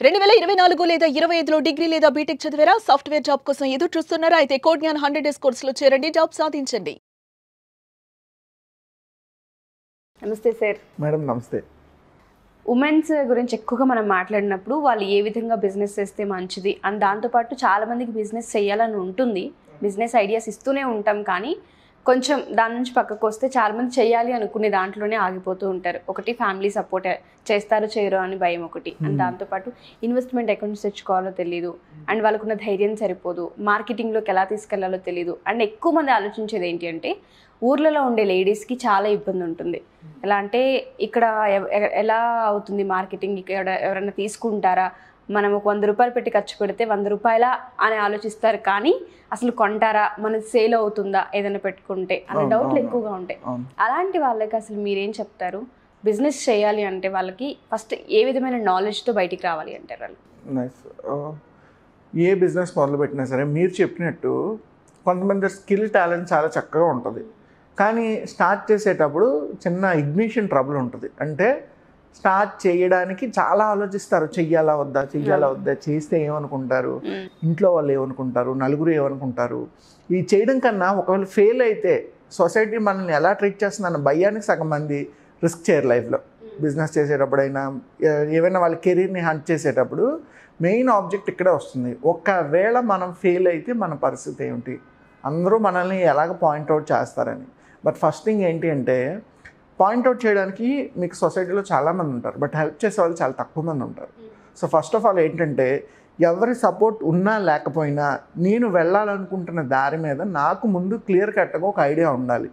2024 లేదా 25లో డిగ్రీ లేదా బీటెక్ చదివారా? సాఫ్ట్‌వేర్ జాబ్ కోసం ఎదురు చూస్తున్నారా? అయితే కోడ్‌జ్ఞాన్ 100 డేస్ కోర్సులో చేరండి, జాబ్ సాధించండి. నమస్తే సార్. మేడం నమస్తే. ఉమెన్స్ గురించి ఎక్కువగా మనం మాట్లాడినప్పుడు వాళ్ళు ఏ విధంగా బిజినెస్ చేస్తే మంచిది అండ్ దాంతోపాటు చాలామందికి బిజినెస్ చేయాలని ఉంటుంది, బిజినెస్ ఐడియాస్ ఇస్తూనే ఉంటాం, కానీ కొంచెం దాని నుంచి పక్కకు వస్తే చాలామంది చేయాలి అనుకునే దాంట్లోనే ఆగిపోతూ ఉంటారు. ఒకటి ఫ్యామిలీ సపోర్ట్ చేస్తారో చేయరో అని భయం ఒకటి, అండ్ దాంతోపాటు ఇన్వెస్ట్మెంట్ ఎక్కడి నుంచి తెచ్చుకోవాలో తెలియదు, అండ్ వాళ్ళకున్న ధైర్యం సరిపోదు, మార్కెటింగ్లోకి ఎలా తీసుకెళ్లాలో తెలియదు. అండ్ ఎక్కువ మంది ఆలోచించేది ఏంటి అంటే ఊర్లలో ఉండే లేడీస్కి చాలా ఇబ్బంది ఉంటుంది. ఎలా అంటే ఇక్కడ ఎలా అవుతుంది మార్కెటింగ్, ఇక్కడ ఎవరైనా తీసుకుంటారా, మనం ఒక 100 రూపాయలు పెట్టి ఖర్చు పెడితే 100 రూపాయల అని ఆలోచిస్తారు, కానీ అసలు కొంటారా, మనది సేల్ అవుతుందా ఏదైనా పెట్టుకుంటే అనే డౌట్లు ఎక్కువగా ఉంటాయి. అలాంటి వాళ్ళకి అసలు మీరేం చెప్తారు? బిజినెస్ చేయాలి అంటే వాళ్ళకి ఫస్ట్ ఏ విధమైన నాలెడ్జ్తో బయటికి రావాలి అంటారు వాళ్ళు? నైస్. ఏ బిజినెస్ మొదలుపెట్టినా సరే మీరు చెప్పినట్టు కొంతమంది స్కిల్ టాలెంట్ చాలా చక్కగా ఉంటుంది, కానీ స్టార్ట్ చేసేటప్పుడు చిన్న ఇగ్నిషన్ ట్రబుల్ ఉంటుంది. అంటే స్టార్ట్ చేయడానికి చాలా ఆలోచిస్తారు, చెయ్యాలా వద్దా, చేస్తే ఏమనుకుంటారు, ఇంట్లో వాళ్ళు ఏమనుకుంటారు, నలుగురు ఏమనుకుంటారు. ఇది చేయడం కన్నా ఒకవేళ ఫెయిల్ అయితే సొసైటీ మనల్ని ఎలా ట్రీట్ చేస్తుందన్న భయానికి సగం మంది రిస్క్ చేయరు లైఫ్లో. బిజినెస్ చేసేటప్పుడైనా ఏమైనా వాళ్ళ కెరీర్ని హంట్ చేసేటప్పుడు మెయిన్ ఆబ్జెక్ట్ ఇక్కడే వస్తుంది. ఒకవేళ మనం ఫెయిల్ అయితే మన పరిస్థితి ఏమిటి, అందరూ మనల్ని ఎలాగ పాయింట్అవుట్ చేస్తారని. బట్ ఫస్ట్ థింగ్ ఏంటి అంటే పాయింట్అవుట్ చేయడానికి మీకు సొసైటీలో చాలామంది ఉంటారు, బట్ హెల్ప్ చేసే వాళ్ళు చాలా తక్కువ మంది ఉంటారు. సో ఫస్ట్ ఆఫ్ ఆల్ ఏంటంటే ఎవరి సపోర్ట్ ఉన్నా లేకపోయినా నేను వెళ్ళాలనుకుంటున్న దారి మీద నాకు ముందు క్లియర్ కట్గా ఒక ఐడియా ఉండాలి.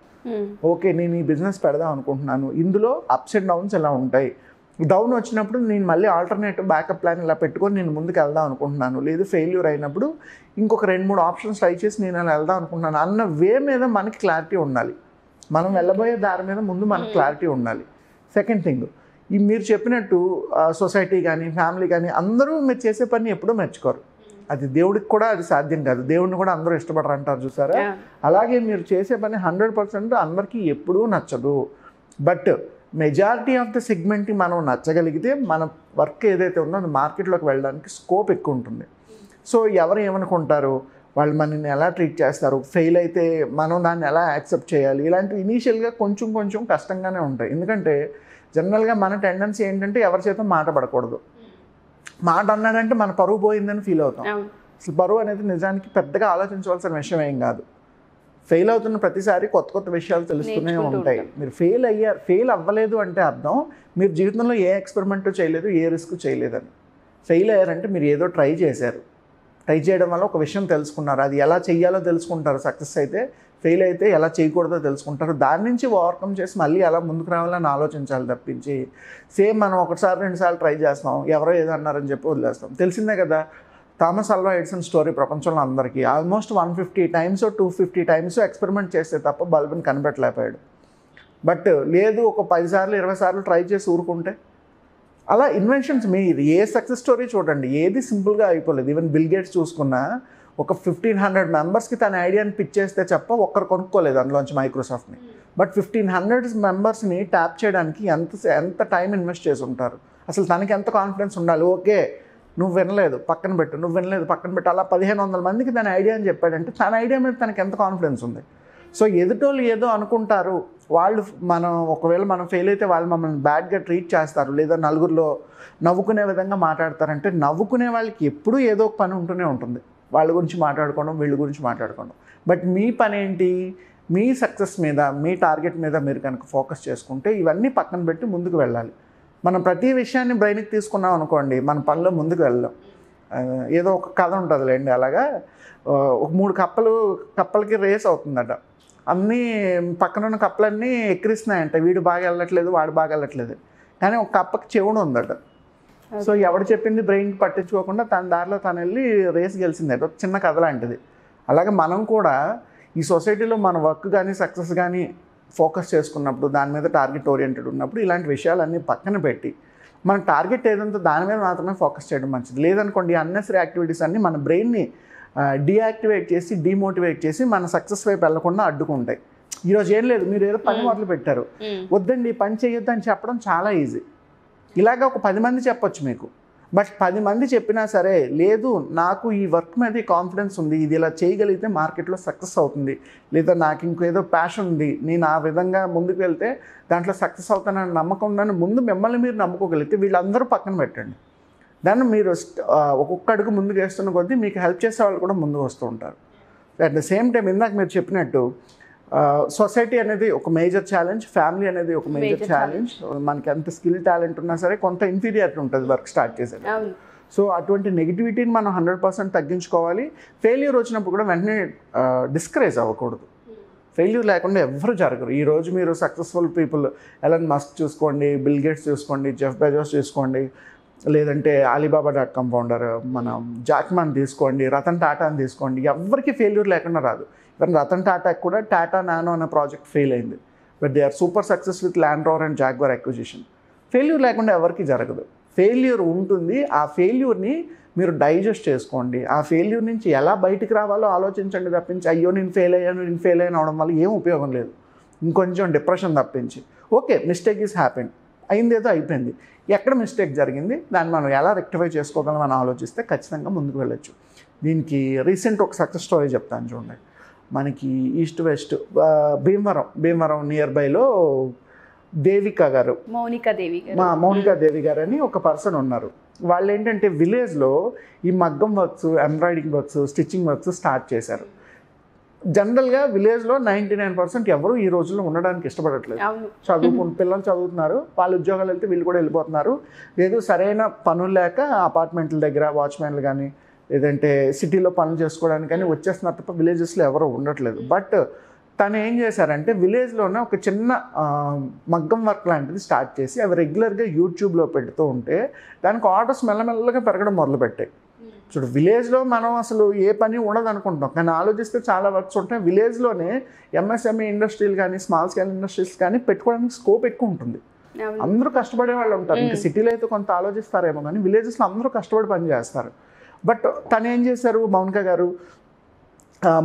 ఓకే, నేను ఈ బిజినెస్ పెడదాం అనుకుంటున్నాను, ఇందులో అప్స్ అండ్ డౌన్స్ ఇలా ఉంటాయి, డౌన్ వచ్చినప్పుడు నేను మళ్ళీ ఆల్టర్నేటివ్ బ్యాకప్ ప్లాన్ ఇలా పెట్టుకొని నేను ముందుకు వెళ్దాం అనుకుంటున్నాను, లేదు ఫెయిల్యూర్ అయినప్పుడు ఇంకొక 2-3 ఆప్షన్స్ ట్రై చేసి నేను అలా వెళ్దాం అనుకుంటున్నాను అన్న వే మీద మనకి క్లారిటీ ఉండాలి. మనం వెళ్ళబోయే దారి మీద ముందు మనకు క్లారిటీ ఉండాలి. సెకండ్ థింగ్, ఈ మీరు చెప్పినట్టు సొసైటీ కానీ ఫ్యామిలీ కానీ అందరూ మీరు చేసే పని ఎప్పుడూ మెచ్చుకోరు. అది దేవుడికి కూడా అది సాధ్యం కాదు, దేవుడిని కూడా అందరూ ఇష్టపడరు అంటారు చూసారా. అలాగే మీరు చేసే పని 100% అందరికీ ఎప్పుడూ నచ్చదు. బట్ మెజారిటీ ఆఫ్ ద సెగ్మెంట్కి మనం నచ్చగలిగితే మన వర్క్ ఏదైతే ఉందో అది మార్కెట్లోకి వెళ్ళడానికి స్కోప్ ఎక్కువ ఉంటుంది. సో ఎవరు ఏమనుకుంటారు, వాళ్ళు మనల్ని ఎలా ట్రీట్ చేస్తారు, ఫెయిల్ అయితే మనం దాన్ని ఎలా యాక్సెప్ట్ చేయాలి, ఇలాంటివి ఇనీషియల్గా కొంచెం కష్టంగానే ఉంటాయి. ఎందుకంటే జనరల్గా మన టెండెన్సీ ఏంటంటే ఎవరి చేత మాట పడకూడదు. మాట అన్నాడంటే మన పరువు పోయిందని ఫీల్ అవుతాం. అసలు పరువు అనేది నిజానికి పెద్దగా ఆలోచించవలసిన విషయం ఏం కాదు. ఫెయిల్ అవుతున్న ప్రతిసారి కొత్త విషయాలు తెలుస్తూనే ఉంటాయి. మీరు ఫెయిల్ అవ్వలేదు అంటే అర్థం మీరు జీవితంలో ఏ ఎక్స్పెరిమెంట్ చేయలేదు, ఏ రిస్క్ చేయలేదని. ఫెయిల్ అయ్యారంటే మీరు ఏదో ట్రై చేశారు, ట్రై చేయడం వల్ల ఒక విషయం తెలుసుకున్నారు, అది ఎలా చెయ్యాలో తెలుసుకుంటారు. సక్సెస్ అయితే, ఫెయిల్ అయితే ఎలా చేయకూడదో తెలుసుకుంటారు. దాని నుంచి ఓవర్కమ్ చేసి మళ్ళీ ఎలా ముందుకు రావాలని ఆలోచించాలి తప్పించి సేమ్ మనం 1-2 సార్లు ట్రై చేస్తాం, ఎవరో ఏదో అన్నారని చెప్పి వదిలేస్తాం. తెలిసిందే కదా థామస్ ఆల్వా ఎడిసన్ స్టోరీ, ప్రపంచంలో అందరికీ ఆల్మోస్ట్ 150 టైమ్స్ 250 టైమ్స్ ఎక్స్పెరిమెంట్ చేస్తే తప్ప బల్బుని కనిపెట్టలేకపోయాడు. బట్ లేదు ఒక 10 సార్లు 20 సార్లు ట్రై చేసి ఊరుకుంటే అలా ఇన్వెన్షన్స్ మీరు ఏ సక్సెస్ స్టోరీ చూడండి, ఏది సింపుల్గా అయిపోలేదు. ఈవెన్ బిల్ గేట్స్ చూసుకున్నా ఒక 1500 మెంబర్స్కి తన ఐడియాని పిచ్ చేస్తే చెప్ప ఒక్కరు కొనుక్కోలేదు అందులోంచి మైక్రోసాఫ్ట్ని. బట్ 1500 మెంబర్స్ని ట్యాప్ చేయడానికి ఎంత టైం ఇన్వెస్ట్ చేసి ఉంటారు. అసలు తనకి ఎంత కాన్ఫిడెన్స్ ఉండాలి. ఓకే నువ్వు వినలేదు పక్కన పెట్టు, అలా 1500 మందికి తన ఐడియా అని చెప్పాడంటే తన ఐడియా మీద తనకి ఎంత కాన్ఫిడెన్స్ ఉంది. సో ఎదుటోళ్ళు ఏదో అనుకుంటారు, వాళ్ళు ఒకవేళ మనం ఫెయిల్ అయితే వాళ్ళు మమ్మల్ని బ్యాడ్గా ట్రీట్ చేస్తారు, లేదా నలుగురిలో నవ్వుకునే విధంగా మాట్లాడతారంటే నవ్వుకునే వాళ్ళకి ఎప్పుడూ ఏదో ఒక పని ఉంటూనే ఉంటుంది. వాళ్ళ గురించి మాట్లాడుకోవడం, వీళ్ళ గురించి మాట్లాడుకోవడం. బట్ మీ పని ఏంటి, మీ సక్సెస్ మీద, మీ టార్గెట్ మీద మీరు కనుక ఫోకస్ చేసుకుంటే ఇవన్నీ పక్కన పెట్టి ముందుకు వెళ్ళాలి. మనం ప్రతి విషయాన్ని బ్రెయిన్కి తీసుకున్నాం అనుకోండి, మన పనిలో ముందుకు వెళ్ళాం. ఏదో ఒక కథ ఉంటుందిలేండి, అలాగా ఒక 3 కప్పలకి రేస్ అవుతుందట. అన్నీ పక్కనున్న కప్పలన్నీ ఎక్కిరిస్తున్నాయంట, వీడు బాగా వెళ్ళట్లేదు వాడు బాగా వెళ్ళట్లేదు, కానీ ఒక కప్పకి చెవుడు ఉందట. సో ఎవడు చెప్పింది బ్రెయిన్కి పట్టించుకోకుండా తన దారిలో తను వెళ్ళి రేస్ గెలిచిందట. ఒక చిన్న కథ లాంటిది. అలాగే మనం కూడా ఈ సొసైటీలో మన వర్క్ కానీ సక్సెస్ కానీ ఫోకస్ చేసుకున్నప్పుడు, దాని మీద టార్గెట్ ఓరియంటెడ్ ఉన్నప్పుడు ఇలాంటి విషయాలన్నీ పక్కన పెట్టి మన టార్గెట్ ఏదంతో దాని మీద మాత్రమే ఫోకస్ చేయడం మంచిది. లేదనుకోండి అన్నెసరీ యాక్టివిటీస్ అన్నీ మన బ్రెయిన్ని డీయాక్టివేట్ చేసి డీమోటివేట్ చేసి మన సక్సెస్ వైపు వెళ్లకుండా అడ్డుకుంటాయి. ఈరోజు ఏం లేదు, మీరు ఏదో పని మొదలు పెట్టారు, వద్దండి పని చేయొద్దు అని చెప్పడం చాలా ఈజీ. ఇలాగ ఒక 10 మంది చెప్పొచ్చు మీకు, బట్ 10 మంది చెప్పినా సరే లేదు నాకు ఈ వర్క్ మీద కాన్ఫిడెన్స్ ఉంది, ఇది ఇలా చేయగలిగితే మార్కెట్లో సక్సెస్ అవుతుంది, లేదా నాకు ఇంకేదో ప్యాషన్ ఉంది, నేను ఆ విధంగా ముందుకు వెళ్తే దాంట్లో సక్సెస్ అవుతానని నమ్మకం ఉందని ముందు మిమ్మల్ని మీరు నమ్ముకోగలిగితే వీళ్ళందరూ పక్కన పెట్టండి. దాన్ని మీరు ఒక్కొక్క అడుగు ముందుకు వేస్తున్న కొద్దీ మీకు హెల్ప్ చేసే వాళ్ళు కూడా ముందుకు వస్తూ ఉంటారు. అట్ ద సేమ్ టైం ఇందాక మీరు చెప్పినట్టు సొసైటీ అనేది ఒక మేజర్ ఛాలెంజ్, ఫ్యామిలీ అనేది ఒక మేజర్ ఛాలెంజ్. మనకి ఎంత స్కిల్ టాలెంట్ ఉన్నా సరే కొంత ఇన్ఫీరియారిటీ ఉంటుంది వర్క్ స్టార్ట్ చేసేది. సో అటువంటి నెగిటివిటీని మనం 100% తగ్గించుకోవాలి. ఫెయిల్యూర్ వచ్చినప్పుడు కూడా వెంటనే డిస్కరేజ్ అవ్వకూడదు. ఫెయిల్యూర్ లేకుండా ఎవరు జరగరు. ఈరోజు మీరు సక్సెస్ఫుల్ పీపుల్ ఎలాన్ మస్క్ చూసుకోండి, బిల్ గేట్స్ చూసుకోండి, జెఫ్ బెజోస్ చూసుకోండి, లేదంటే Alibaba.com ఫౌండర్ మన జాక్మాన్ తీసుకోండి, రతన్ టాటాని తీసుకోండి, ఎవరికి ఫెయిల్యూర్ లేకుండా రాదు. ఈవెన్ రతన్ టాటాకి కూడా టాటా నానో అనే ప్రాజెక్ట్ ఫెయిల్ అయింది, but they are super success with Land Rover and Jaguar acquisition. Failure లేకుండా ఎవరికి జరగదు. ఫెయిల్యూర్ ఉంటుంది, ఆ ఫెయిల్యూర్ని మీరు డైజెస్ట్ చేసుకోండి. ఆ ఫెయిల్యూర్ నుంచి ఎలా బయటికి రావాలో ఆలోచించండి తప్పించి అయ్యో నేను ఫెయిల్ అయ్యాను అవడం వల్ల ఏం ఉపయోగం లేదు. ఇంకొంచెం డిప్రెషన్ తప్పించి ఓకే మిస్టేక్ ఈజ్ హ్యాపెన్, అయిందేదో అయిపోయింది, ఎక్కడ మిస్టేక్ జరిగింది దాన్ని మనం ఎలా రెక్టిఫై చేసుకోగలం అని ఆలోచిస్తే ఖచ్చితంగా ముందుకు వెళ్ళొచ్చు. దీనికి రీసెంట్ ఒక సక్సెస్ స్టోరీ చెప్తాను చూడండి. మనకి ఈస్ట్ వెస్ట్ భీమవరం నియర్ బైలో దేవిక గారు, మౌనికా దేవి గారు అని ఒక పర్సన్ ఉన్నారు. వాళ్ళు ఏంటంటే విలేజ్లో ఈ మగ్గం works, embroidering works, stitching works start చేశారు. జనరల్గా విలేజ్లో 99% ఎవరు ఈ రోజుల్లో ఉండడానికి ఇష్టపడట్లేదు. పిల్లలు చదువుతున్నారు, వాళ్ళు ఉద్యోగాలు వెళ్తే వీళ్ళు కూడా వెళ్ళిపోతున్నారు. లేదు సరైన పనులు లేక అపార్ట్మెంట్ల దగ్గర వాచ్మెన్లు కానీ లేదంటే సిటీలో పనులు చేసుకోవడానికి కానీ వచ్చేస్తున్నారు తప్ప విలేజెస్లో ఎవరు ఉండట్లేదు. బట్ తను ఏం చేశారంటే విలేజ్లోనే ఒక చిన్న మగ్గం వర్క్ లాంటిది స్టార్ట్ చేసి అవి రెగ్యులర్గా యూట్యూబ్లో పెడుతూ ఉంటే దానికి ఆర్డర్స్ మెల్లమెల్లగా పెరగడం మొదలుపెట్టాయి. చూడు విలేజ్లో మనం అసలు ఏ పని ఉండదు అనుకుంటాం, కానీ ఆలోచిస్తే చాలా వర్క్స్ ఉంటాయి. విలేజ్లోనే ఎంఎస్ఎంఈ ఇండస్ట్రీలు కానీ స్మాల్ స్కేల్ ఇండస్ట్రీస్ కానీ పెట్టుకోవడానికి స్కోప్ ఎక్కువ ఉంటుంది. అందరూ కష్టపడే వాళ్ళు ఉంటారు. ఇంకా సిటీలో అయితే కొంత ఆలోచిస్తారేమో కానీ విలేజెస్లో అందరూ కష్టపడి పని చేస్తారు. బట్ తను ఏం చేశారు మౌనిక గారు,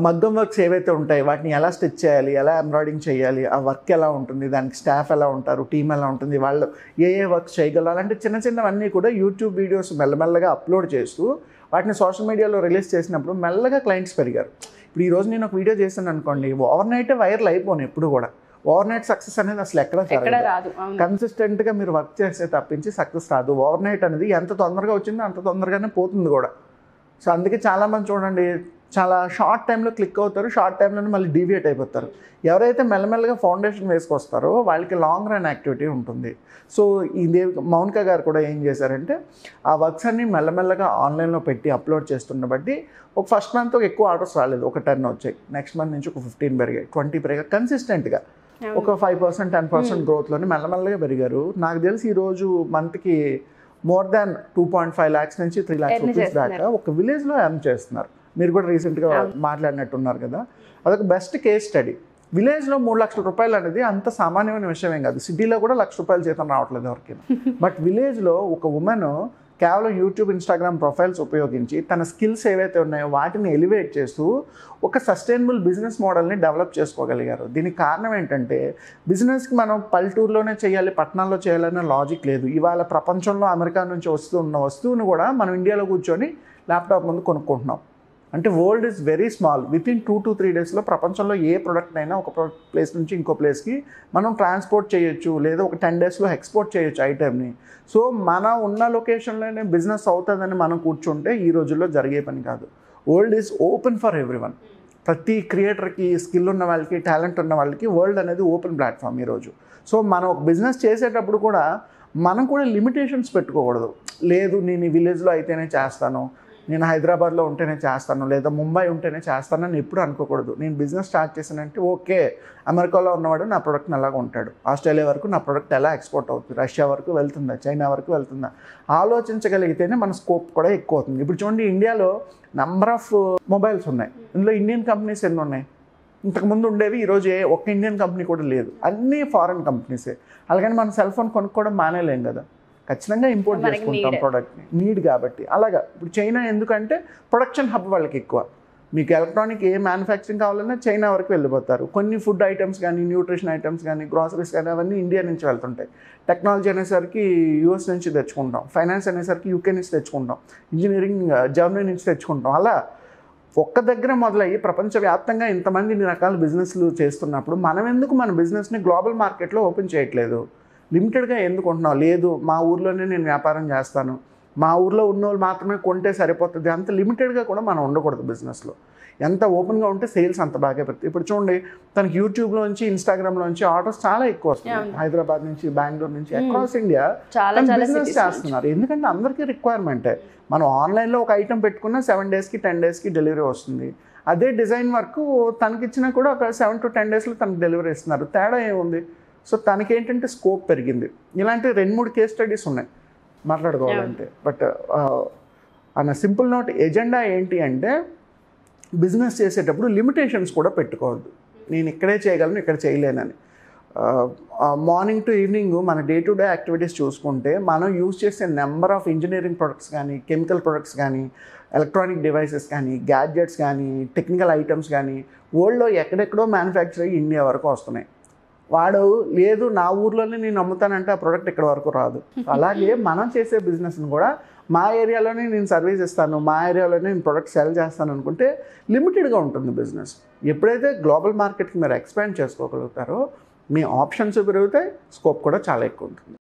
మగ్గం వర్క్స్ ఏవైతే ఉంటాయి వాటిని ఎలా స్టిచ్ చేయాలి, ఎలా ఎంబ్రాయిడింగ్ చేయాలి, ఆ వర్క్ ఎలా ఉంటుంది, దానికి స్టాఫ్ ఎలా ఉంటారు, టీం ఎలా ఉంటుంది, వాళ్ళు ఏ వర్క్స్ చేయగలరు, అలాంటి చిన్న చిన్నవన్నీ కూడా యూట్యూబ్ వీడియోస్ మెల్లమెల్లగా అప్లోడ్ చేస్తూ వాటిని సోషల్ మీడియాలో రిలీజ్ చేసినప్పుడు మెల్లగా క్లయింట్స్ పెరిగారు. ఇప్పుడు ఈరోజు నేను ఒక వీడియో చేశాను అనుకోండి, ఓవర్ నైటే వైరల్ అయిపోను. ఎప్పుడు కూడా ఓవర్ నైట్ సక్సెస్ అనేది అసలు ఎక్కడ రాదు. కన్సిస్టెంట్గా మీరు వర్క్ చేస్తే తప్పించి సక్సెస్ రాదు. ఓవర్ నైట్ అనేది ఎంత తొందరగా వచ్చిందో అంత తొందరగానే పోతుంది కూడా. సో అందుకే చాలామంది చూడండి చాలా షార్ట్ టైంలో క్లిక్ అవుతారు, షార్ట్ టైంలోనే మళ్ళీ డీవియేట్ అయిపోతారు. ఎవరైతే మెల్లమెల్లగా ఫౌండేషన్ వేసుకొస్తారో వాళ్ళకి లాంగ్ రన్ యాక్టివిటీ ఉంటుంది. సో ఇది మౌనిక గారు కూడా ఏం చేశారంటే ఆ వర్క్స్ అన్ని మెల్లమెల్లగా ఆన్లైన్లో పెట్టి అప్లోడ్ చేస్తున్న బట్టి ఒక ఫస్ట్ మంత్ ఎక్కువ ఆర్డర్స్ రాలేదు, ఒక 10 వచ్చాయి. నెక్స్ట్ మంత్ నుంచి ఒక 15 పెరిగాయి, 20 పెరిగాయి. కన్సిస్టెంట్గా ఒక 5%, 10% గ్రోత్లోనే మెల్లమెల్లగా పెరిగారు. నాకు తెలిసి ఈరోజు మంత్కి మోర్ దాన్ 2.5 lakhs నుంచి 3 lakhs రూపీస్ దాకా ఒక విలేజ్లో ఎర్న్ చేస్తున్నారు. మీరు కూడా రీసెంట్గా మాట్లాడినట్టున్నారు కదా, అదొక బెస్ట్ కేస్ స్టడీ. విలేజ్లో 3 లక్షల రూపాయలు అనేది అంత సామాన్యమైన విషయం ఏం కాదు. సిటీలో కూడా 1 లక్ష రూపాయలు జీతం రావట్లేదు ఎవరికైనా. బట్ విలేజ్లో ఒక ఉమెన్ కేవలం యూట్యూబ్, ఇన్స్టాగ్రామ్ ప్రొఫైల్స్ ఉపయోగించి తన స్కిల్స్ ఏవైతే ఉన్నాయో వాటిని ఎలివేట్ చేస్తూ ఒక సస్టైనబుల్ బిజినెస్ మోడల్ని డెవలప్ చేసుకోగలిగారు. దీనికి కారణం ఏంటంటే బిజినెస్కి మనం పల్లెటూరులోనే చేయాలి, పట్టణాల్లో చేయాలనే లాజిక్ లేదు. ఇవాళ ప్రపంచంలో అమెరికా నుంచి వస్తున్న వస్తువును కూడా మనం ఇండియాలో కూర్చొని ల్యాప్టాప్ ముందు కొనుక్కుంటున్నాం. అంటే world is very small. Within 2 to 3 daysలో ప్రపంచంలో ఏ ప్రోడక్ట్ అయినా ఒక ప్లేస్ నుంచి ఇంకో ప్లేస్కి మనం ట్రాన్స్పోర్ట్ చేయొచ్చు, లేదా ఒక 10 daysలో ఎక్స్పోర్ట్ చేయొచ్చు ఐటెంని. సో మన ఉన్న లొకేషన్లోనే బిజినెస్ అవుతుందని మనం కూర్చుంటే ఈ రోజుల్లో జరిగే పని కాదు. World is open for everyone. ప్రతి క్రియేటర్కి, స్కిల్ ఉన్న వాళ్ళకి, టాలెంట్ ఉన్న వాళ్ళకి వరల్డ్ అనేది ఓపెన్ ప్లాట్ఫామ్ ఈరోజు. సో మనం ఒక బిజినెస్ చేసేటప్పుడు కూడా మనం కూడా లిమిటేషన్స్ పెట్టుకోకూడదు. లేదు నేను ఈ విలేజ్లో అయితేనే చేస్తాను, నేను హైదరాబాద్లో ఉంటేనే చేస్తాను, లేదా ముంబై ఉంటేనే చేస్తానని ఎప్పుడు అనుకోకూడదు. నేను బిజినెస్ స్టార్ట్ చేశానంటే ఓకే అమెరికాలో ఉన్నవాడు నా ప్రోడక్ట్ని ఎలాగ ఉంటాడు, ఆస్ట్రేలియా వరకు నా ప్రోడక్ట్ ఎలా ఎక్స్పోర్ట్ అవుతుంది, రష్యా వరకు వెళ్తుందా, చైనా వరకు వెళ్తుందా, ఆలోచించగలిగితేనే మన స్కోప్ కూడా ఎక్కువ అవుతుంది. ఇప్పుడు చూడండి ఇండియాలో నెంబర్ ఆఫ్ మొబైల్స్ ఉన్నాయి, ఇందులో ఇండియన్ కంపెనీస్ ఎన్ని ఉన్నాయి. ఇంతకుముందు ఉండేవి, ఈరోజు ఒక్క ఇండియన్ కంపెనీ కూడా లేదు, అన్నీ ఫారెన్ కంపెనీసే. అలాగని మనం సెల్ ఫోన్ కొనుక్కోవడం మానేలేం కదా, ఖచ్చితంగా ఇంపోర్ట్ చేసుకుంటాం ప్రోడక్ట్ని, నీడ్ కాబట్టి. అలాగా ఇప్పుడు చైనా ఎందుకంటే ప్రొడక్షన్ హబ్ వాళ్ళకి ఎక్కువ. మీకు ఎలక్ట్రానిక్ ఏ మ్యానుఫ్యాక్చరింగ్ కావాలన్నా చైనా వరకు వెళ్ళిపోతారు. కొన్ని ఫుడ్ ఐటమ్స్ కానీ, న్యూట్రిషన్ ఐటమ్స్ కానీ, గ్రాసరీస్ కానీ అవన్నీ ఇండియా నుంచి వెళ్తుంటాయి. టెక్నాలజీ అనేసరికి యూఎస్ నుంచి తెచ్చుకుంటాం, ఫైనాన్స్ అనేసరికి యూకే నుంచి తెచ్చుకుంటాం, ఇంజనీరింగ్ జర్మనీ నుంచి తెచ్చుకుంటాం. అలా ఒక్క దగ్గర మొదలయ్యి ప్రపంచవ్యాప్తంగా ఇంతమంది ఇన్ని రకాల బిజినెస్లు చేస్తున్నప్పుడు మనం ఎందుకు మన బిజినెస్ని గ్లోబల్ మార్కెట్లో ఓపెన్ చేయట్లేదు? లిమిటెడ్గా ఎందుకు ఉంటున్నాం? లేదు మా ఊర్లోనే నేను వ్యాపారం చేస్తాను, మా ఊర్లో ఉన్న వాళ్ళు మాత్రమే కొంటే సరిపోతుంది, అంత లిమిటెడ్గా కూడా మనం ఉండకూడదు. బిజినెస్లో ఎంత ఓపెన్గా ఉంటే సేల్స్ అంత బాగా పెరుగుతుంది. ఇప్పుడు చూడండి, తనకి యూట్యూబ్లోంచి, ఇన్స్టాగ్రామ్లోంచి ఆర్డర్స్ చాలా ఎక్కువ వస్తుంది. హైదరాబాద్ నుంచి, బెంగళూరు నుంచి, అక్రాస్ ఇండియా బిజినెస్ చేస్తున్నారు. ఎందుకంటే అందరికీ రిక్వైర్మెంటే. మనం ఆన్లైన్లో ఒక ఐటెం పెట్టుకున్నా 7 డేస్కి 10 డేస్కి డెలివరీ వస్తుంది. అదే డిజైన్ వర్క్ తనకిచ్చినా కూడా ఒక 7 to 10 డేస్లో తనకు డెలివరీ ఇస్తున్నారు. తేడా ఏముంది? సో తనకేంటంటే స్కోప్ పెరిగింది. ఇలాంటి 2-3 కేస్ స్టడీస్ ఉన్నాయి మాట్లాడుకోవాలంటే. బట్ అన్న సింపుల్ నోట్ ఎజెండా ఏంటి అంటే, బిజినెస్ చేసేటప్పుడు లిమిటేషన్స్ కూడా పెట్టుకోవద్దు. నేను ఇక్కడే చేయగలను, ఇక్కడ చేయలేనని. మార్నింగ్ టు ఈవినింగ్ మన డే టు డే యాక్టివిటీస్ చూసుకుంటే మనం యూజ్ చేసే నెంబర్ ఆఫ్ ఇంజనీరింగ్ ప్రొడక్ట్స్ కానీ, కెమికల్ ప్రొడక్ట్స్ కానీ, ఎలక్ట్రానిక్ డివైసెస్ కానీ, గ్యాడ్జెట్స్ కానీ, టెక్నికల్ ఐటమ్స్ కానీ వరల్డ్లో ఎక్కడెక్కడో మ్యానుఫ్యాక్చర్ అయ్యి ఇండియా వరకు వస్తున్నాయి. వాడు లేదు నా ఊర్లోనే నేను అమ్ముతానంటే ఆ ప్రోడక్ట్ ఇక్కడ వరకు రాదు. అలాగే మనం చేసే బిజినెస్ని కూడా మా ఏరియాలోనే నేను సర్వీస్ ఇస్తాను, మా ఏరియాలోనే నేను ప్రొడక్ట్ సెల్ చేస్తాను అనుకుంటే లిమిటెడ్గా ఉంటుంది బిజినెస్. ఎప్పుడైతే గ్లోబల్ మార్కెట్కి మీరు ఎక్స్పాండ్ చేసుకోగలుగుతారో మీ ఆప్షన్స్ పెరుగుతాయి, స్కోప్ కూడా చాలా ఎక్కువ ఉంటుంది.